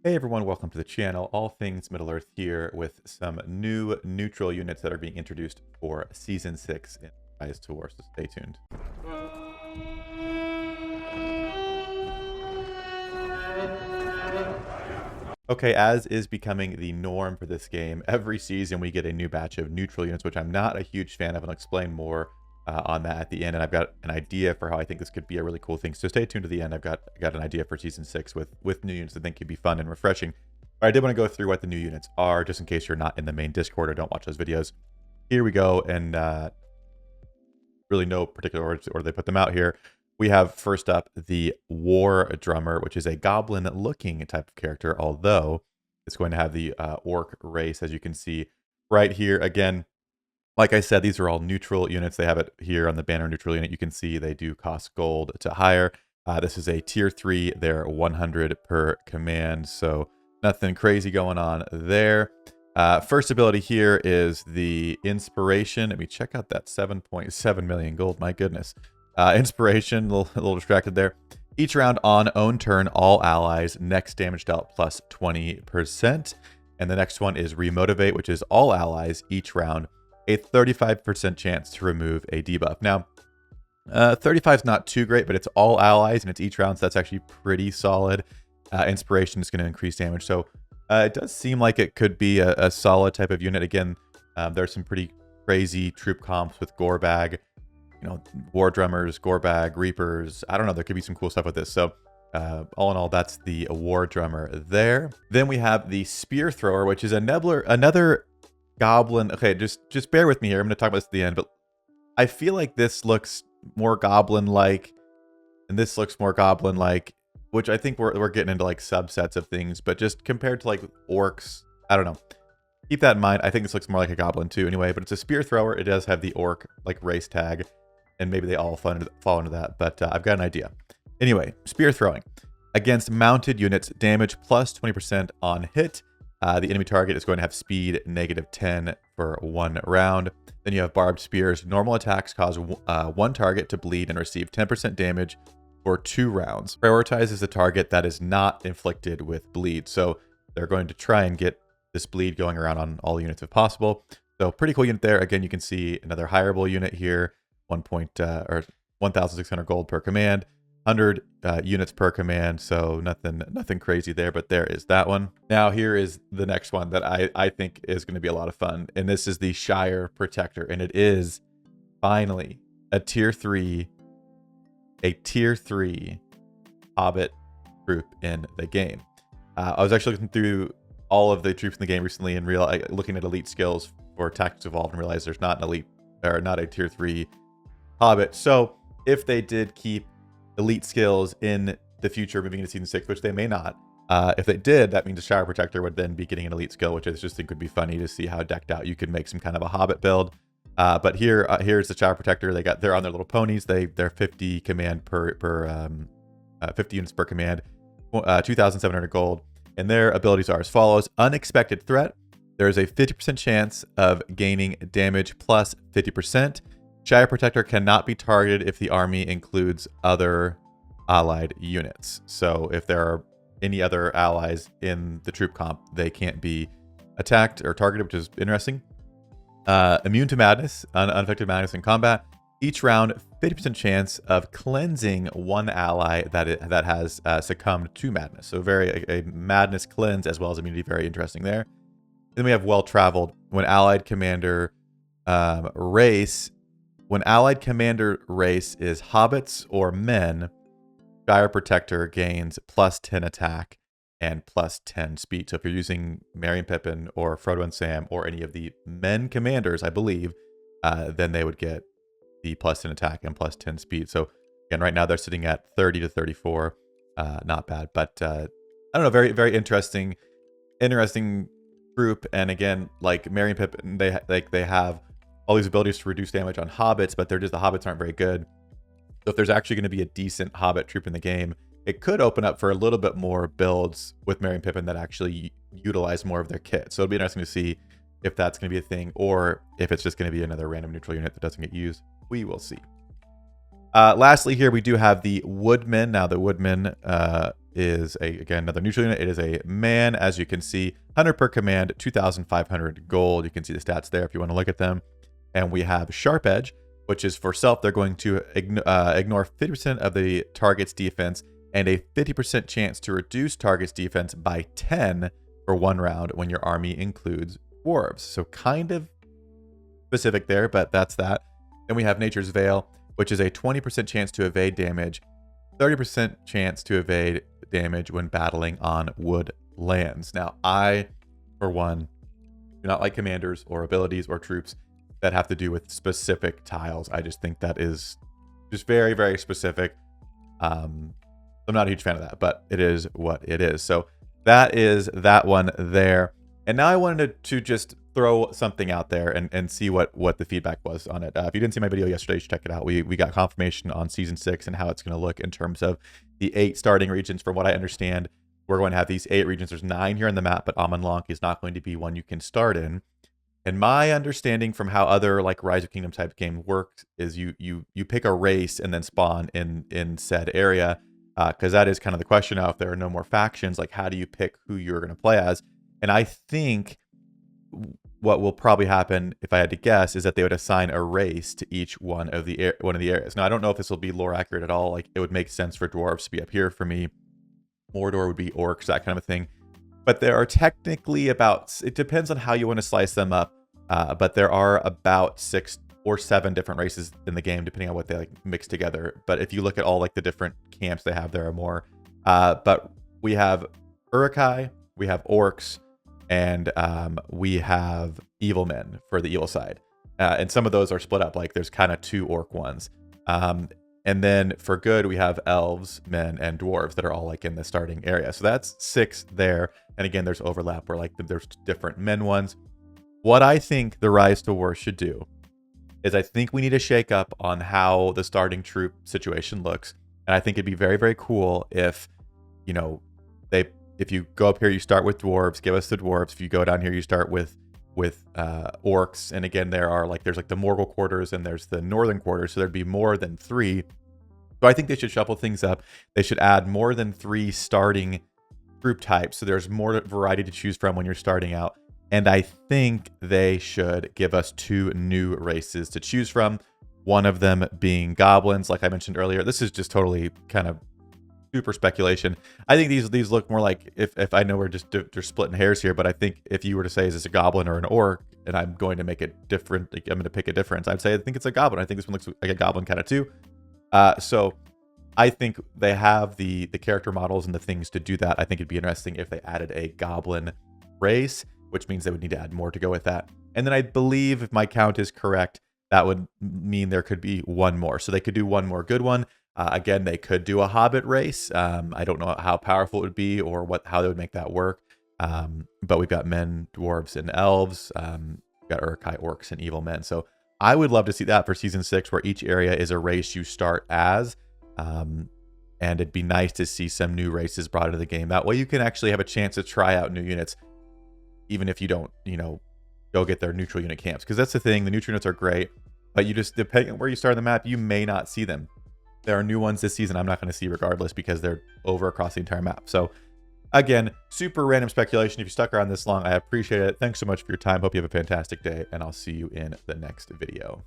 Hey everyone, welcome to the channel. All things Middle-earth here with some new neutral units that are being introduced for Season 6 in Rise to War, so stay tuned. Okay, as is becoming the norm for this game, every season we get a new batch of neutral units, which I'm not a huge fan of, and I'll explain more on that at the end. And I've got an idea for how I think this could be a really cool thing, so stay tuned to the end. I've got an idea for Season 6 with new units that I think could be fun and refreshing. But I did want to go through what the new units are, just in case you're not in the main Discord or don't watch those videos. Here we go, and really no particular order they put them out here. We have first up the War Drummer, which is a goblin-looking type of character, although it's going to have the orc race, as you can see right here. Again, like I said, these are all neutral units. They have it here on the banner neutral unit. You can see they do cost gold to hire. This is a tier 3. They're 100 per command, so nothing crazy going on there. First ability here is the Inspiration. Let me check out that 7.7 million gold. My goodness. Inspiration, a little distracted there. Each round on own turn, all allies, next damage dealt plus 20%. And the next one is Remotivate, which is all allies, each round, a 35% chance to remove a debuff. Now, 35 is not too great, but it's all allies and it's each round, so that's actually pretty solid. Inspiration is going to increase damage. So it does seem like it could be a solid type of unit. Again, there's some pretty crazy troop comps with Gorebag, you know, War Drummers, Gorebag, Reapers. I don't know. There could be some cool stuff with this. So all in all, that's the War Drummer there. Then we have the Spear Thrower, which is another goblin. Okay, just bear with me here. I'm going to talk about this at the end, but I feel like this looks more goblin-like, and this looks more goblin-like, which I think we're getting into like subsets of things, but just compared to like orcs, I don't know. Keep that in mind. I think this looks more like a goblin too anyway, but it's a Spear Thrower. It does have the orc like race tag, and maybe they all fall into that, but I've got an idea. Anyway, Spear Throwing. Against mounted units, damage plus 20% on hit. The enemy target is going to have speed -10 for 1 round. Then you have Barbed Spears. Normal attacks cause one target to bleed and receive 10% damage for 2 rounds. Prioritizes the target that is not inflicted with bleed. So they're going to try and get this bleed going around on all units if possible. So pretty cool unit there. Again, you can see another hireable unit here. 1,600 gold per command. 100 units per command, so nothing crazy there, but there is that one. Now here is the next one that I think is going to be a lot of fun, and this is the Shire Protector, and it is finally a tier 3 Hobbit troop in the game. I was actually looking through all of the troops in the game recently and looking at elite skills for Tactics Evolved and realized there's not an elite or not a tier 3 Hobbit. So if they did keep elite skills in the future moving into Season 6, which they may not, if they did, that means the Shire Protector would then be getting an elite skill, which I just think would be funny to see how decked out you could make some kind of a Hobbit build. But here's the Shire Protector. They're on their little ponies. They're 50 command per 50 units per command, 2,700 gold, and their abilities are as follows: Unexpected Threat. There is a 50% chance of gaining damage plus 50%. Shire Protector cannot be targeted if the army includes other allied units. So if there are any other allies in the troop comp, they can't be attacked or targeted, which is interesting. Immune to madness, unaffected madness in combat. Each round, 50% chance of cleansing one ally that has succumbed to madness. So a madness cleanse as well as immunity, very interesting there. Then we have well-traveled. When allied commander race is hobbits or men, Shire Protector gains plus 10 attack and plus 10 speed. So if you're using Merry and Pippin or Frodo and Sam or any of the men commanders, I believe, then they would get the plus 10 attack and plus 10 speed. So again, right now they're sitting at 30 to 34. Not bad, but I don't know, very, very interesting group. And again, like Merry and Pippin, they have all these abilities to reduce damage on hobbits, but the hobbits aren't very good. So if there's actually going to be a decent hobbit troop in the game, it could open up for a little bit more builds with Merry and Pippin that actually utilize more of their kit. So it'll be interesting to see if that's going to be a thing or if it's just going to be another random neutral unit that doesn't get used. We will see. Lastly, here we do have the Woodman. Now, the Woodman is again another neutral unit. It is a man, as you can see, 100 per command, 2,500 gold. You can see the stats there if you want to look at them. And we have Sharp Edge, which is for self. They're going to ignore 50% of the target's defense and a 50% chance to reduce target's defense by 10 for 1 round when your army includes dwarves. So kind of specific there, but that's that. Then we have Nature's Veil, which is a 20% chance to evade damage, 30% chance to evade damage when battling on wood lands. Now, I, for one, do not like commanders or abilities or troops that have to do with specific tiles. I just think that is just very, very specific. I'm not a huge fan of that, but it is what it is. So that is that one there. And now I wanted to just throw something out there and see what the feedback was on it. If you didn't see my video yesterday, you should check it out. We got confirmation on season 6 and how it's going to look in terms of the 8 starting regions. From what I understand, we're going to have these 8 regions. There's 9 here on the map, but Amanlank is not going to be one you can start in. And my understanding from how other like Rise of Kingdom type game works is you pick a race and then spawn in said area, because that is kind of the question now. If there are no more factions, like how do you pick who you're going to play as? And I think what will probably happen, if I had to guess, is that they would assign a race to each one of the areas. Now, I don't know if this will be lore accurate at all. Like, it would make sense for dwarves to be up here for me. Mordor would be orcs, that kind of a thing. But there are technically about, it depends on how you want to slice them up, but there are about 6 or 7 different races in the game, depending on what they like mix together. But if you look at all like the different camps they have, there are more. But we have Uruk-hai, we have orcs, and we have evil men for the evil side. And some of those are split up, like there's kind of 2 orc ones. And then for good, we have elves, men, and dwarves that are all like in the starting area. So that's 6 there. And again, there's overlap where like there's different men ones. What I think the Rise to War should do is I think we need a shake up on how the starting troop situation looks. And I think it'd be very, very cool if, you know, if you go up here, you start with dwarves, give us the dwarves. If you go down here, you start with orcs. And again, there's like the Morgul quarters and there's the northern quarters. So there'd be more than 3. So I think they should shuffle things up. They should add more than 3 starting group types. So there's more variety to choose from when you're starting out. And I think they should give us 2 new races to choose from. One of them being goblins, like I mentioned earlier. This is just totally kind of super speculation. I think these look more like, if I know we're splitting hairs here, but I think if you were to say, is this a goblin or an orc, and I'm going to make it different, like I'm going to pick a difference, I'd say I think it's a goblin. I think this one looks like a goblin kind of too. So I think they have the character models and the things to do that. I think it'd be interesting if they added a goblin race, which means they would need to add more to go with that. And then I believe, if my count is correct, that would mean there could be 1 more. So they could do 1 more good one. Again, they could do a hobbit race. I don't know how powerful it would be or how they would make that work. But we've got men, dwarves, and elves. We've got Uruk-hai, orcs, and evil men. So I would love to see that for season 6, where each area is a race you start as. And it'd be nice to see some new races brought into the game. That way you can actually have a chance to try out new units, even if you don't, go get their neutral unit camps. Because that's the thing, the neutral units are great, but you just, depending on where you start on the map, you may not see them. There are new ones this season I'm not going to see regardless, because they're over across the entire map. So again, super random speculation. If you stuck around this long, I appreciate it. Thanks so much for your time. Hope you have a fantastic day, and I'll see you in the next video.